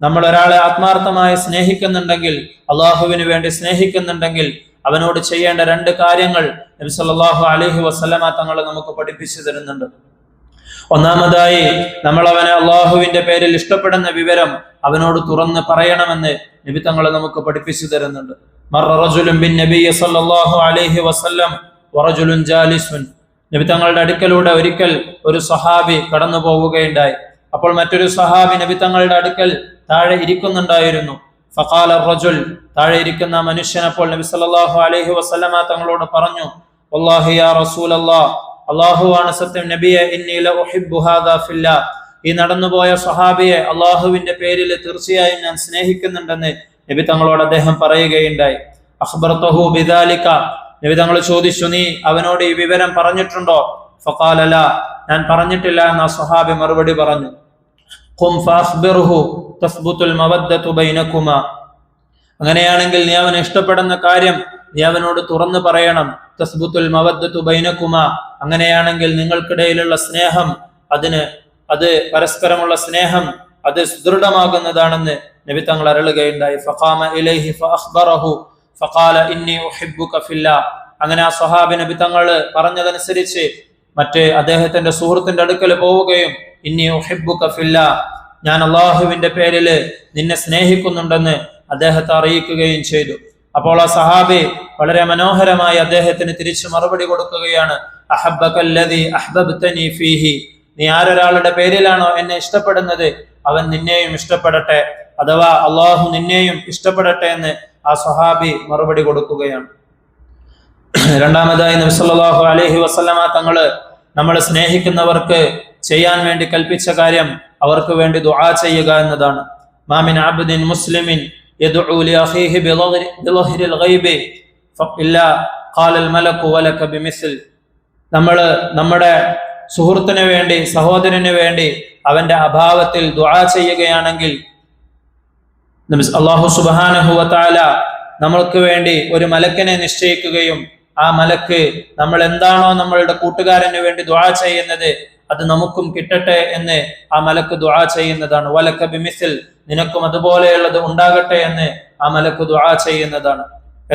നമ്മൾ ഒരാളെ ആത്മാർത്ഥമായി സ്നേഹിക്കുന്നുണ്ടെങ്കിൽ, അള്ളാഹുവിന് വേണ്ടി സ്നേഹിക്കുന്നുണ്ടെങ്കിൽ അവനോട് ചെയ്യേണ്ട രണ്ട് കാര്യങ്ങൾ നബി സല്ലല്ലാഹു അലൈഹി വസല്ലമ തങ്ങൾ നമുക്ക് പഠിപ്പിച്ചു തരുന്നുണ്ട്. ഒന്നാമതായി, നമ്മൾ അവനെ അള്ളാഹുവിന്റെ പേരിൽ ഇഷ്ടപ്പെടുന്ന വിവരം അവനോട് തുറന്ന് പറയണമെന്ന് നബി തങ്ങൾ നമുക്ക് പഠിപ്പിച്ചു തരുന്നുണ്ട്. മർറ റജുലുൻ ബിൻ നബി സല്ലല്ലാഹു അലൈഹി വസല്ലം വറജുലുൻ ജാലിസുൻ, നബി തങ്ങളുടെ അടുക്കലൂടെ ഒരിക്കൽ ഒരു സഹാബി കടന്നു പോവുകയുണ്ടായി. അപ്പോൾ മറ്റൊരു സഹാബി നബി തങ്ങളുടെ അടുക്കൽ താഴെ ഇരിക്കുന്നുണ്ടായിരുന്നു. ഫഖാല റജുൽ, താഴെ ഇരിക്കുന്ന മനുഷ്യൻ അപ്പോൾ നബി സല്ലല്ലാഹു അലൈഹി വസല്ലമ തങ്ങളോട് പറഞ്ഞു, വല്ലാഹി യാ റസൂലല്ലാഹ്, അല്ലാഹുവാണ് സത്യം നബിയെ, ഇന്നി ലഉഹിബ്ബു ഹാദാ ഫില്ലാഹ്, ഈ നടന്നുപോയ സ്വഹാബിയെ അള്ളാഹുവിന്റെ പേരിൽ തീർച്ചയായും ഞാൻ സ്നേഹിക്കുന്നുണ്ടെന്ന് നബി തങ്ങളോട് അദ്ദേഹം പറയുകയുണ്ടായി. അഖ്ബർതഹു ബിദാലിക, നബി തങ്ങൾ ചോദിച്ചു, നീ അവനോട് ഈ വിവരം പറഞ്ഞിട്ടുണ്ടോ? ഫഖാല ലാ, ഞാൻ പറഞ്ഞിട്ടില്ല എന്ന് ആ സ്വഹാബി മറുപടി പറഞ്ഞു. ഖും ഫഅഖ്ബിർഹു തസ്ബുതുൽ മവദ്ദതു ബൈനകുമാ, അങ്ങനെയാണെങ്കിൽ നീ അവനെ ഇഷ്ടപ്പെടുന്ന കാര്യം നീ അവനോട് തുറന്നു പറയണം. തസ്ബുതുൽ മവദ്ദതു ബൈനകുമാ, അങ്ങനെയാണെങ്കിൽ നിങ്ങൾക്കിടയിലുള്ള സ്നേഹം അത് പരസ്പരമുള്ള സ്നേഹം അത് സുദൃഢമാകുന്നതാണെന്ന് നബി തങ്ങൾ അരുളുകയുണ്ടായി. ഫഖാമ ഇലൈഹി ഫഅഖ്ബറഹു ഫഖാല ഇന്നി ഉഹിബ്ബുക ഫില്ലാഹ്, അങ്ങനെ ആ സ്വഹാബി നബി തങ്ങൾ പറഞ്ഞതനുസരിച്ച് അദ്ദേഹത്തിന്റെ സുഹൃത്തിന്റെ അടുക്കൽ പോവുകയും ഇന്നി ഉഹിബ്ബുക ഫില്ലാഹ്, ഞാൻ അള്ളാഹുവിന്റെ പേരിൽ നിന്നെ സ്നേഹിക്കുന്നുണ്ടെന്ന് അദ്ദേഹത്തെ അറിയിക്കുകയും ചെയ്തു. അപ്പോൾ ആ സഹാബി വളരെ മനോഹരമായി അദ്ദേഹത്തിന് തിരിച്ചു മറുപടി കൊടുക്കുകയാണ്, അഹബ്ബകല്ലദീ അഹ്ബബ്തനി ഫീഹി, നീ ആരൊരാളുടെ പേരിലാണോ എന്നെ ഇഷ്ടപ്പെടുന്നത് അവൻ നിന്നെയും ഇഷ്ടപ്പെടട്ടെ, അഥവാ അള്ളാഹു നിന്നെയും ഇഷ്ടപ്പെടട്ടെ എന്ന് ആ സ്വഹാബി മറുപടി കൊടുക്കുകയാണ്. രണ്ടാമതായി നബി സല്ലല്ലാഹു അലൈഹി വസല്ലമ തങ്ങള് നമ്മൾ സ്നേഹിക്കുന്നവർക്ക് ചെയ്യാൻ വേണ്ടി കൽപ്പിച്ച കാര്യം അവർക്ക് വേണ്ടി ദുആ ചെയ്യുക എന്നതാണ്. മാ മിൻ അബ്ദിൻ മുസ്ലിമിൻ യദ്ഉ ലി അഖീഹി ബിളഹ്രിൽ ഗൈബി ഇല്ലാ ഖാലൽ മലകു വലക ബിമിസ്ൽ, നമ്മൾ നമ്മുടെ സുഹൃത്തിന് വേണ്ടി, സഹോദരന് വേണ്ടി അവന്റെ അഭാവത്തിൽ ദുആ ചെയ്യുകയാണെങ്കിൽ അല്ലാഹു സുബ്ഹാനഹു വ തആല നമ്മൾക്ക് വേണ്ടി ഒരു മലക്കിനെ നിശ്ചയിക്കുകയും ആ മലക്ക് നമ്മൾ എന്താണോ നമ്മളുടെ കൂട്ടുകാരന് വേണ്ടി ദുആ ചെയ്യുന്നത് അത് നമുക്കും കിട്ടട്ടെ എന്ന് ആ മലക്ക് ദുആ ചെയ്യുന്നതാണ്. വലക ബിമിസ്ൽ, നിനക്കും അതുപോലെയുള്ളത് ഉണ്ടാകട്ടെ എന്ന് ആ മലക്ക് ദുആ ചെയ്യുന്നതാണ്.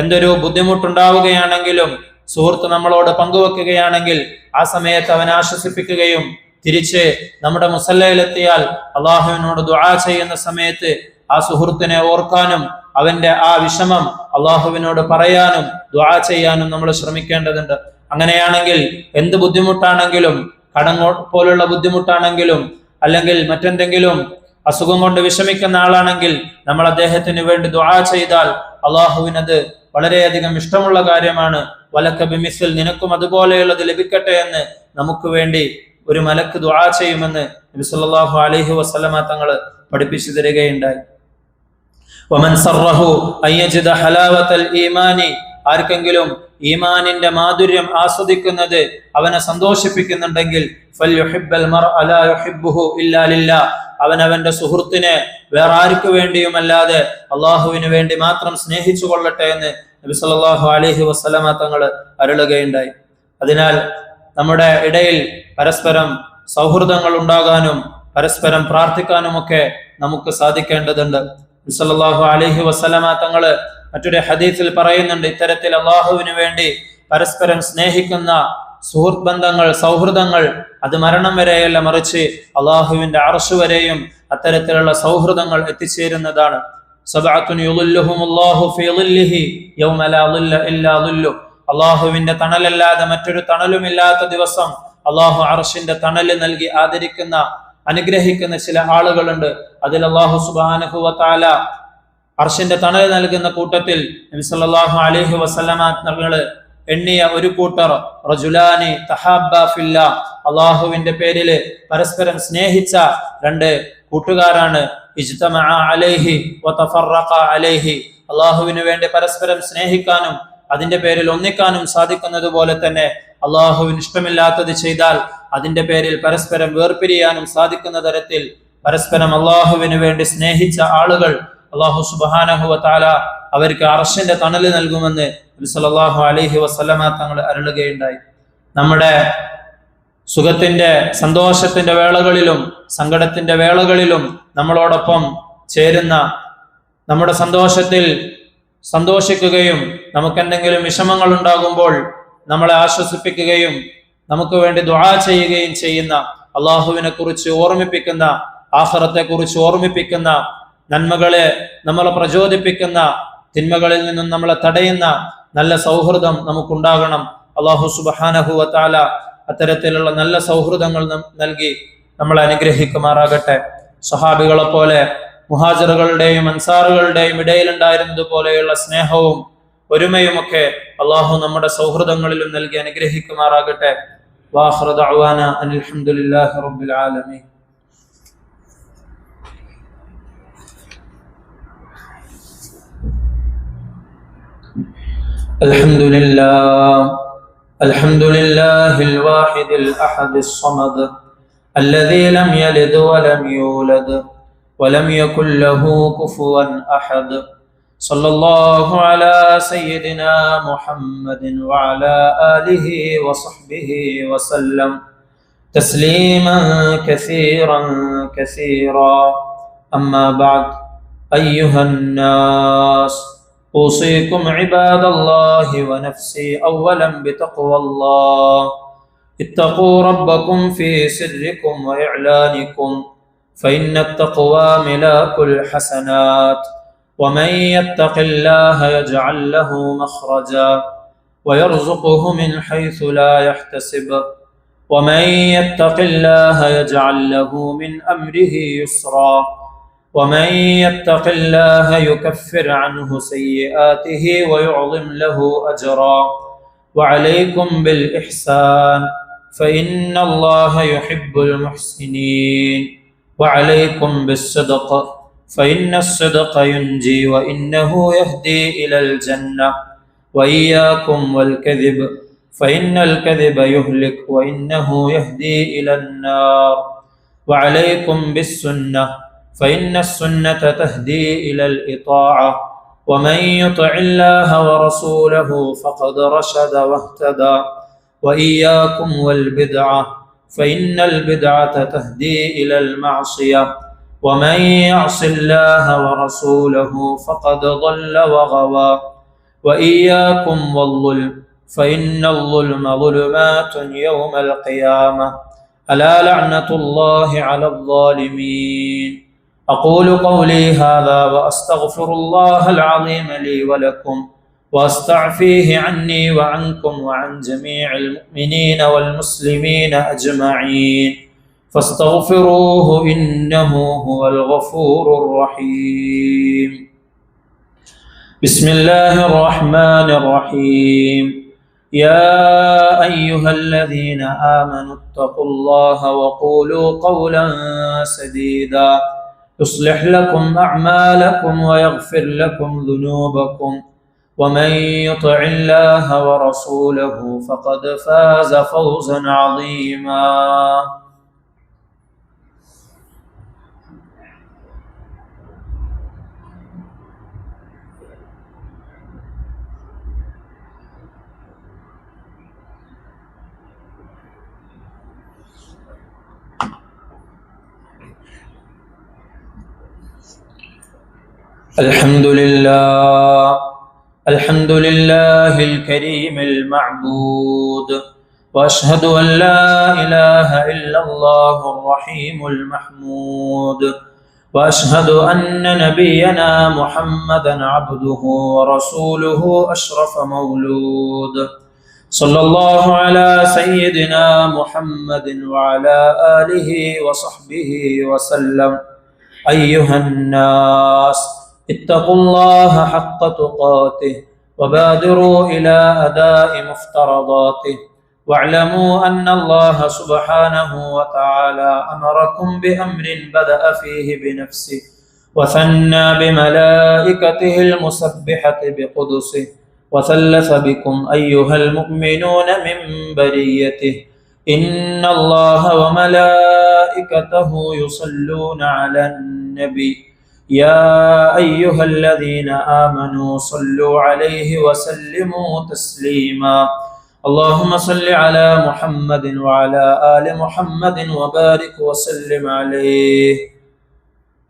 എന്തൊരു ബുദ്ധിമുട്ടുണ്ടാവുകയാണെങ്കിലും സുഹൃത്ത് നമ്മളോട് പങ്കുവെക്കുകയാണെങ്കിൽ ആ സമയത്ത് അവനെ ആശ്വസിപ്പിക്കുകയും തിരിച്ച് നമ്മുടെ മുസല്ലയിലെത്തിയാൽ അള്ളാഹുവിനോട് ദുആ ചെയ്യുന്ന സമയത്ത് ആ സുഹൃത്തിനെ ഓർക്കാനും അവന്റെ ആ വിഷമം അള്ളാഹുവിനോട് പറയാനും ദുആ ചെയ്യാനും നമ്മൾ ശ്രമിക്കേണ്ടതുണ്ട്. അങ്ങനെയാണെങ്കിൽ എന്ത് ബുദ്ധിമുട്ടാണെങ്കിലും, കടം പോലുള്ള ബുദ്ധിമുട്ടാണെങ്കിലും അല്ലെങ്കിൽ മറ്റെന്തെങ്കിലും അസുഖം കൊണ്ട് വിഷമിക്കുന്ന ആളാണെങ്കിൽ നമ്മൾ അദ്ദേഹത്തിന് വേണ്ടി ദുആ ചെയ്താൽ അള്ളാഹുവിനത് വളരെയധികം ഇഷ്ടമുള്ള കാര്യമാണ്. വലക ബിമിസ്ൽ, നിനക്കും അതുപോലെയുള്ളത് ലഭിക്കട്ടെ എന്ന് നമുക്ക് വേണ്ടി ഒരു മലക്ക് ദുആ ചെയ്യുമെന്ന് നബി സല്ലല്ലാഹു അലൈഹി വസല്ലമ തങ്ങൾ പഠിപ്പിച്ചു തരികയുണ്ടായി. വമൻ സറഹു അയജിദ ഹലാവത്തൽ ഈമാനി, ആർക്കെങ്കിലും ഈമാനിന്റെ മാധുര്യം ആസ്വദിക്കുന്നത് അവനെ സന്തോഷിപ്പിക്കുന്നുണ്ടെങ്കിൽ ഫൽയുഹിബ്ബൽ മർഅ ലാ യുഹിബ്ബുഹു ഇല്ലാ ലില്ലാഹ്, അവനവന്റെ സുഹൃത്തിനെ വേറെ ആർക്കു വേണ്ടിയുമല്ലാതെ അള്ളാഹുവിന് വേണ്ടി മാത്രം സ്നേഹിച്ചു കൊള്ളട്ടെ എന്ന് നബി സല്ലല്ലാഹു അലൈഹി വസല്ലമ തങ്ങൾ അരുളുകയുണ്ടായി. അതിനാൽ നമ്മുടെ ഇടയിൽ പരസ്പരം സൗഹൃദങ്ങൾ ഉണ്ടാകാനും പരസ്പരം പ്രാർത്ഥിക്കാനുമൊക്കെ നമുക്ക് സാധിക്കേണ്ടതുണ്ട്. നബി സല്ലല്ലാഹു അലൈഹി വസല്ലമ തങ്ങൾ മറ്റൊരു ഹദീസിൽ പറയുന്നുണ്ട്, ഇത്തരത്തിൽ അള്ളാഹുവിന് വേണ്ടി പരസ്പരം സ്നേഹിക്കുന്ന സുഹൃത്ത് ബന്ധങ്ങൾ, സൗഹൃദങ്ങൾ അത് മരണം വരെയല്ല, മറിച്ച് അള്ളാഹുവിന്റെ അർശ് വരെയും അത്തരത്തിലുള്ള സൗഹൃദങ്ങൾ എത്തിച്ചേരുന്നതാണ്. സബഅത്തുൻ യുളില്ലുഹുമുല്ലാഹു ഫീ ളില്ലിഹി യൗമ ലാ ളില്ല ഇല്ലാ ളില്ലു, അള്ളാഹുവിന്റെ തണലല്ലാതെ മറ്റൊരു തണലുമില്ലാത്ത ദിവസം അള്ളാഹു അർശിന്റെ തണല് നൽകി ആദരിക്കുന്ന, അനുഗ്രഹിക്കുന്ന ചില ആളുകളുണ്ട്. അതിൽ അള്ളാഹു സുബ്ഹാനഹു വ തആല അർശിന്റെ തണൽ നൽകുന്ന കൂട്ടത്തിൽ നബി സല്ലല്ലാഹു അലൈഹി വസല്ലമ തങ്ങൾ എണ്ണിയ ഒരു കൂട്ടർ റജുലാനി തഹബ്ബാ ഫില്ലാഹ്, അള്ളാഹുവിന്റെ പേരിൽ പരസ്പരം സ്നേഹിച്ച രണ്ട് കൂട്ടുകാരാണ്. ഇജ്തമഅ അലൈഹി വതഫറഖ അലൈഹി, അള്ളാഹുവിന് വേണ്ടി പരസ്പരം സ്നേഹിക്കാനും അതിന്റെ പേരിൽ ഒന്നിക്കാനും സാധിക്കുന്നത് പോലെ തന്നെ അള്ളാഹുവിന് ഇഷ്ടമില്ലാത്തത് ചെയ്താൽ അതിന്റെ പേരിൽ പരസ്പരം വേർപിരിയാനും സാധിക്കുന്ന തരത്തിൽ പരസ്പരം അള്ളാഹുവിന് വേണ്ടി സ്നേഹിച്ച ആളുകൾ അള്ളാഹു സുബ്ഹാനഹു വ തആല അവർക്ക് അർശിന്റെ തണല് നൽകുമെന്ന് നബി സല്ലല്ലാഹു അലൈഹി വസല്ലമ തങ്ങൾ അരുളുകയുണ്ടായി. നമ്മുടെ സുഖത്തിന്റെ, സന്തോഷത്തിന്റെ വേളകളിലും സങ്കടത്തിന്റെ വേളകളിലും നമ്മളോടൊപ്പം ചേരുന്ന, നമ്മുടെ സന്തോഷത്തിൽ സന്തോഷിക്കുകയും നമുക്കെന്തെങ്കിലും വിഷമങ്ങൾ ഉണ്ടാകുമ്പോൾ നമ്മളെ ആശ്വസിപ്പിക്കുകയും നമുക്ക് വേണ്ടി ദുആ ചെയ്യുകയും ചെയ്യുന്ന, അള്ളാഹുവിനെ കുറിച്ച് ഓർമ്മിപ്പിക്കുന്ന, ആഖിറത്തെ കുറിച്ച് ഓർമ്മിപ്പിക്കുന്ന, നന്മകളെ നമ്മളെ പ്രചോദിപ്പിക്കുന്ന, തിന്മകളിൽ നിന്നും നമ്മളെ തടയുന്ന നല്ല സൗഹൃദം നമുക്കുണ്ടാകണം. അള്ളാഹു സുബ്ഹാനഹു വ തആല അത്തരത്തിലുള്ള നല്ല സൗഹൃദങ്ങൾ നൽകി നമ്മളെ അനുഗ്രഹിക്കുമാറാകട്ടെ. സ്വഹാബികളെ പോലെ മുഹാജിറുകളുടെയും അൻസാറുകളുടെയും ഇടയിലുണ്ടായിരുന്നത് പോലെയുള്ള സ്നേഹവും ഒരുമയുമൊക്കെ അള്ളാഹു നമ്മുടെ സൗഹൃദങ്ങളിലും നൽകി അനുഗ്രഹിക്കുമാറാകട്ടെ. വാഖിറു ദഅ്വാനാ അനിൽ ഹംദുലില്ലാഹി റബ്ബിൽ ആലമീൻ. الحمد لله الواحد الأحد الصمد الذي لم يلد ولم يولد ولم يكن له كفوا أحد. صلى الله على سيدنا محمد وعلى آله وصحبه وسلم تسليما كثيرا كثيرا. أما بعد، أيها الناس، أوصيكم عباد الله ونفسي أولا بتقوى الله. اتقوا ربكم في سركم وإعلانكم، فإن التقوى ملاك الحسنات. ومن يتق الله يجعل له مخرجا ويرزقه من حيث لا يحتسب. ومن يتق الله يجعل له من أمره يسرا. ومن يتق الله يكفر عنه سيئاته ويعظم له أجرا. وعليكم بالإحسان، فإن الله يحب المحسنين. وعليكم بالصدق، فإن الصدق ينجي وإنه يهدي إلى الجنة. وإياكم والكذب، فإن الكذب يهلك وإنه يهدي إلى النار. وعليكم بالسنة، فإن السنة تهدي إلى الإطاعة. ومن يطع الله ورسوله فقد رشد واهتدى. وإياكم والبدعة، فإن البدعة تهدي إلى المعصية. ومن يعص الله ورسوله فقد ضل وغوى. وإياكم والظلم، فإن الظلم ظلمات يوم القيامة. ألا لعنة الله على الظالمين. أقول قولي هذا وأستغفر الله العظيم لي ولكم، وأستعفيه عني وعنكم وعن جميع المؤمنين والمسلمين أجمعين، فاستغفروه إنه هو الغفور الرحيم. بسم الله الرحمن الرحيم. يا أيها الذين آمنوا اتقوا الله وقولوا قولا سديدا يصلح لكم أعمالكم ويغفر لكم ذنوبكم. ومن يطع الله ورسوله فقد فاز فوزا عظيما. الحمد لله الكريم المعبود، وأشهد أن لا إله إلا الله الرحيم المحمود. وأشهد أن نبينا محمدا عبده ورسوله أشرف مولود. صلى الله على سيدنا محمد وعلى آله وصحبه وسلم. أيها الناس، اتقوا الله حق تقاته وبادروا إلى أداء مفترضاته. واعلموا أن الله سبحانه وتعالى أمركم بأمر بدأ فيه بنفسه وثنى بملائكته المسبحة بقدسه، وثلث بكم أيها المؤمنون من بريته. إن الله وملائكته يصلون على النبي. يا أيها الذين آمنوا صلوا عليه وسلموا تسليما. اللهم صل على محمد وعلى آل محمد وبارك وسلم عليه.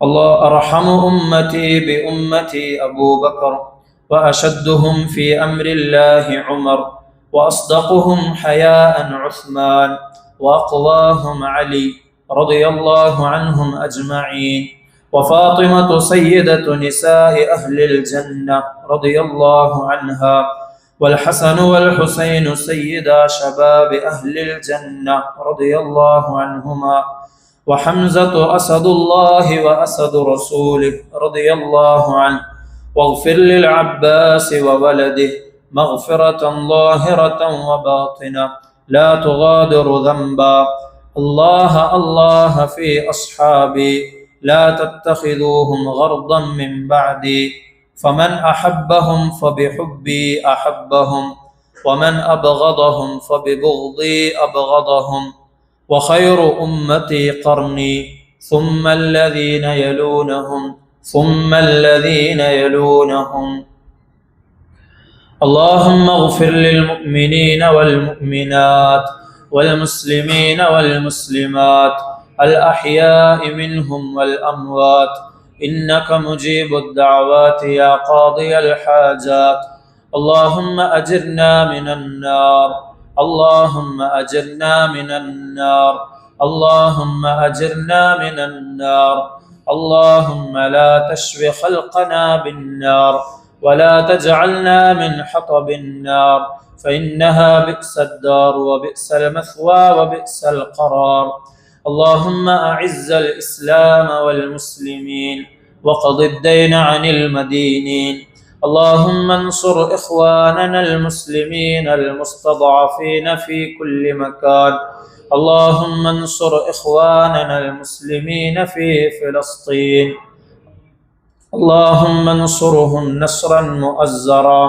الله أرحم أمتي بأمتي أبو بكر، وأشدهم في أمر الله عمر، وأصدقهم حياء عثمان، وأقواهم علي رضي الله عنهم أجمعين. وفاطمة سيدة نساء أهل الجنة رضي الله عنها. والحسن والحسين سيدا شباب أهل الجنة رضي الله عنهما، وحمزة أسد الله وأسد رسوله رضي الله عنه، واغفر للعباس وولده مغفرة ظاهرة وباطنة لا تغادر ذنبا. الله الله في أصحابي لا تتخذوهم غرضا من بعدي، فمن أحبهم فبحبي أحبهم، ومن أبغضهم فببغضي أبغضهم، وخير أمتي قرني ثم الذين يلونهم ثم الذين يلونهم. اللهم اغفر للمؤمنين والمؤمنات والمسلمين والمسلمات الأحياء منهم والأموات، إنك مجيب الدعوات يا قاضي الحاجات. اللهم أجرنا من النار، اللهم أجرنا من النار، اللهم أجرنا من النار. اللهم لا تشو خلقنا بالنار، ولا تجعلنا من حطب النار، فإنها بئس الدار وبئس المثوى وبئس القرار. اللهم أعز الإسلام والمسلمين وقض الدين عن المدينين. اللهم انصر إخواننا المسلمين المستضعفين في كل مكان. اللهم انصر إخواننا المسلمين في فلسطين، اللهم انصرهم نصرا مؤزرا.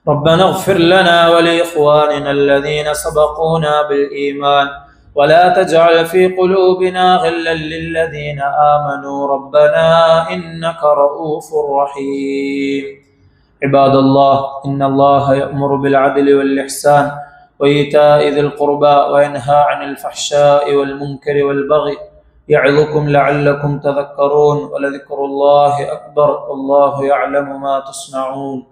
ربنا اغفر لنا ولإخواننا الذين سبقونا بالإيمان، ولا تجعل في قلوبنا غلا للذين آمنوا ربنا إنك رؤوف رحيم. عباد الله، إن الله يأمر بالعدل والإحسان وإيتاء ذي القربى وينهى عن الفحشاء والمنكر والبغي، يعظكم لعلكم تذكرون. ولذكر الله أكبر والله يعلم ما تصنعون.